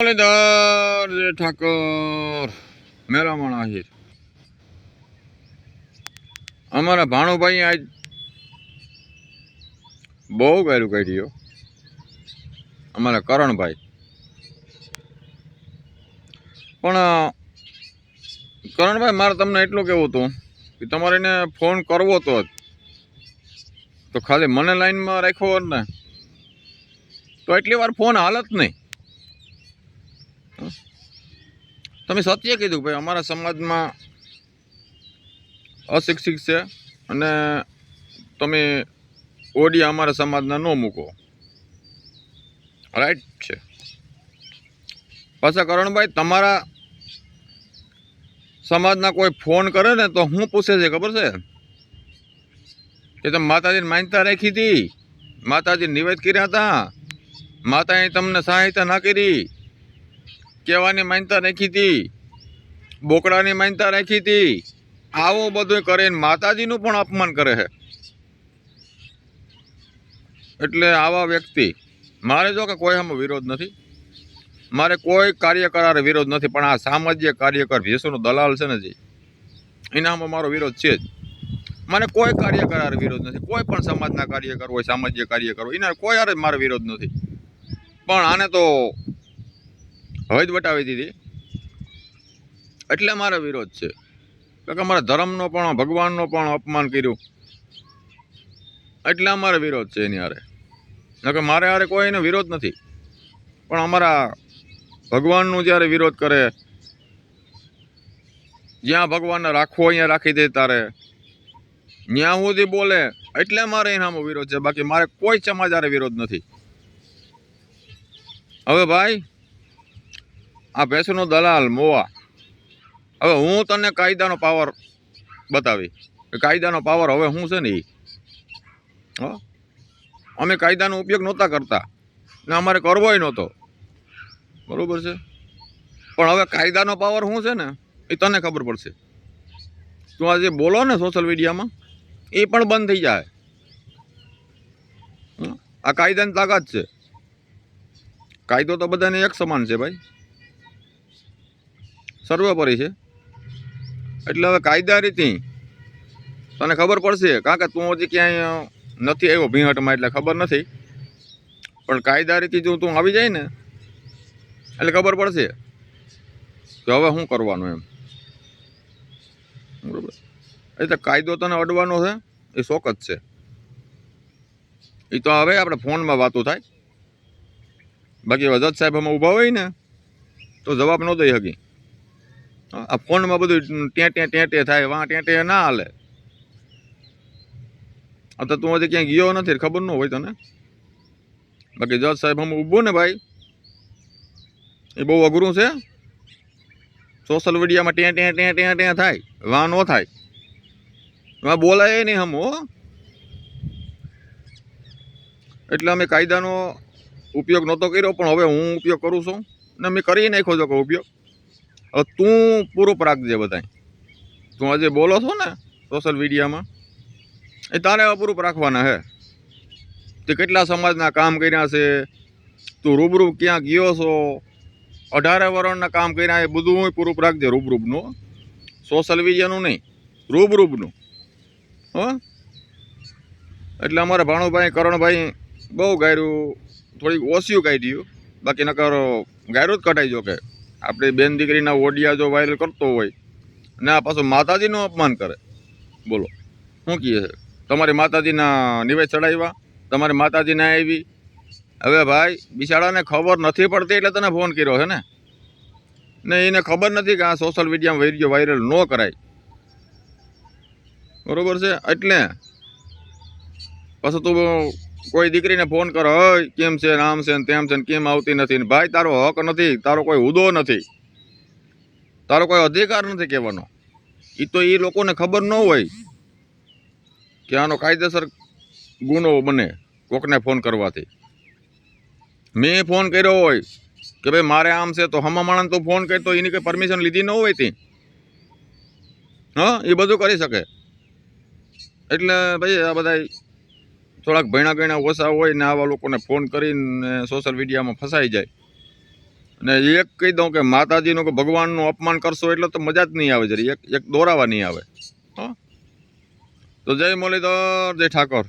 मुरलीधर ઠાકર મેરામણ આહિર અમારા ભાણુભાઈ આજ બહુ ગાયરું કાઢ્યો. અમારા કરણભાઈ પણ કરણભાઈ મારે તમને એટલું કહેવું હતું કે તમારે એને ફોન કરવો તો ખાલી મને લાઈનમાં રાખ્યો હોત ને તો એટલી વાર ફોન હાલત નહીં. તમે સત્ય કીધું ભાઈ, અમારા સમાજમાં અશિક્ષિત છે અને તમે ઓડિયા અમારા સમાજના ન મૂકો. રાઈટ છે. પાછા કરણભાઈ તમારા સમાજના કોઈ ફોન કરે ને તો હું પૂછે છે ખબર છે કે તમે માતાજીને માનતા રાખી હતી, માતાજી નિવેદ કર્યા હતા, માતાએ તમને સહાયતા ના કરી, કહેવાની માનતા રાખી હતી, બોકડાની માનતા રાખી હતી, આવું બધું કરે માતાજીનું પણ અપમાન કરે છે. એટલે આવા વ્યક્તિ મારે જો કે કોઈ આમાં વિરોધ નથી, મારે કોઈ કાર્યકર વિરોધ નથી, પણ આ સામાજિક કાર્યકર ભેંસોનો દલાલ છે ને જે એનામાં મારો વિરોધ છે જ. મને કોઈ કાર્યકર વિરોધ નથી, કોઈ પણ સમાજના કાર્યકર હોય, સામાજિક કાર્યકર હોય, એના કોઈ હારે મારો વિરોધ નથી. પણ આને તો હદ વટાવી દીધી એટલે મારો વિરોધ છે. કે અમારા ધર્મનો પણ ભગવાનનો પણ અપમાન કર્યું એટલે અમારો વિરોધ છે એની હારે. કે મારે હારે કોઈ એનો વિરોધ નથી, પણ અમારા ભગવાનનું જ્યારે વિરોધ કરે, જ્યાં ભગવાનને રાખવો અહીંયા રાખી દે, તારે ત્યાં સુધી બોલે એટલે મારે એનામાં વિરોધ છે. બાકી મારે કોઈ સમાજ હારે વિરોધ નથી. હવે ભાઈ આ ભેંસનો દલાલ મોવા, હવે હું તને કાયદાનો પાવર બતાવી. કાયદાનો પાવર હવે શું છે ને એ અમે કાયદાનો ઉપયોગ નહોતા કરતા ને અમારે કરવોય નહોતો, બરોબર છે. પણ હવે કાયદાનો પાવર શું છે ને એ તને ખબર પડશે. તું આજે બોલો ને સોશિયલ મીડિયામાં એ પણ બંધ થઈ જાય. આ કાયદાની તાકાત છે. કાયદો તો બધાને એક સમાન છે ભાઈ, સર્વોપરી છે. એટલે હવે કાયદા રીતે તને ખબર પડશે. કારણ કે તું હજી ક્યાંય નથી આવ્યો ભીંહટમાં એટલે ખબર નથી, પણ કાયદા રીતે જો તું આવી જાય ને એટલે ખબર પડશે કે હવે શું કરવાનું એમ, બરોબર. એટલે કાયદો તને અડવાનો છે એ શોખ જ છે. એ તો હવે આપણે ફોનમાં વાતો થાય. બાકી જજ સાહેબ આમાં ઊભા હોય ને તો જવાબ ન દઈ શકી. આ ફોનમાં બધું ટેટે થાય, વાં ટેટે ના હાલે. તો તું હજી ક્યાંય ગયો નથી, ખબર ન હોય તને. બાકી જજ સાહેબ આમાં ઊભું ને ભાઈ એ બહુ અઘરું છે. સોશિયલ મીડિયામાં ટે થાય, વાં ન થાય, વાં બોલાય નહીં હમ. એટલે અમે કાયદાનો ઉપયોગ નહોતો કર્યો, પણ હવે હું ઉપયોગ કરું છું ને મેં કરી નાખ્યો છો કે ઉપયોગ. હવે તું પૂરું રાખજે બધા. તું આજે બોલો છો ને સોશિયલ મીડિયામાં એ તારે પૂરું રાખવાના હે. તે કેટલા સમાજના કામ કર્યા છે, તું રૂબરૂ ક્યાં ગયો છો, 18 વર્ષના કામ કર્યા એ બધું પૂરું રાખજે. રૂબરૂબનું, સોશિયલ મીડિયાનું નહીં, રૂબરૂબનું. એટલે અમારા ભાણુભાઈ કરણભાઈ બહુ ગાયરું, થોડીક ઓછું કાઢ્યું. બાકી નકર ગાયરું જ કઢાઈ જો કે આપણી બેન દીકરીના ઓડિયા જો વાયરલ કરતો હોય ને આ પાછું માતાજીનું અપમાન કરે. બોલો શું કહે છે? તમારી માતાજીના નિવેદ ચડાવ્યા, તમારી માતાજી ના આવી. હવે ભાઈ બિચારાને ખબર નથી પડતી એટલે તને ફોન કર્યો છે ને એને ખબર નથી કે આ સોશિયલ મીડિયામાં વિડીયો વાયરલ ન કરાય, બરોબર છે. એટલે પાછું તું કોઈ દીકરીને ફોન કરો, હોય કેમ છે, આમ છે ને તેમ છે ને કેમ આવતી નથી. ભાઈ તારો હક નથી, તારો કોઈ હુદો નથી, તારો કોઈ અધિકાર નથી કહેવાનો. એ તો એ લોકોને ખબર ન હોય કે આનો કાયદેસર ગુનો બને કોકને ફોન કરવાથી. મેં ફોન કર્યો હોય કે ભાઈ મારે આમ છે તો હમા માણસ તો ફોન કરતો એની કંઈ પરમિશન લીધી ન હોય તે એ બધું કરી શકે. એટલે ભાઈ આ બધા થોડાક ભણ્યા ગણ્યા ઓછા હોય ને આવા લોકોને ફોન કરીને સોશિયલ મીડિયામાં ફસાઈ જાય અને એક કહી દઉં કે માતાજીનું કે ભગવાનનું અપમાન કરશો એટલે તો મજા જ નહીં આવે જરી એક દોરાવા નહીં આવે. હા, તો જય મુરલીધર, જય ઠાકોર.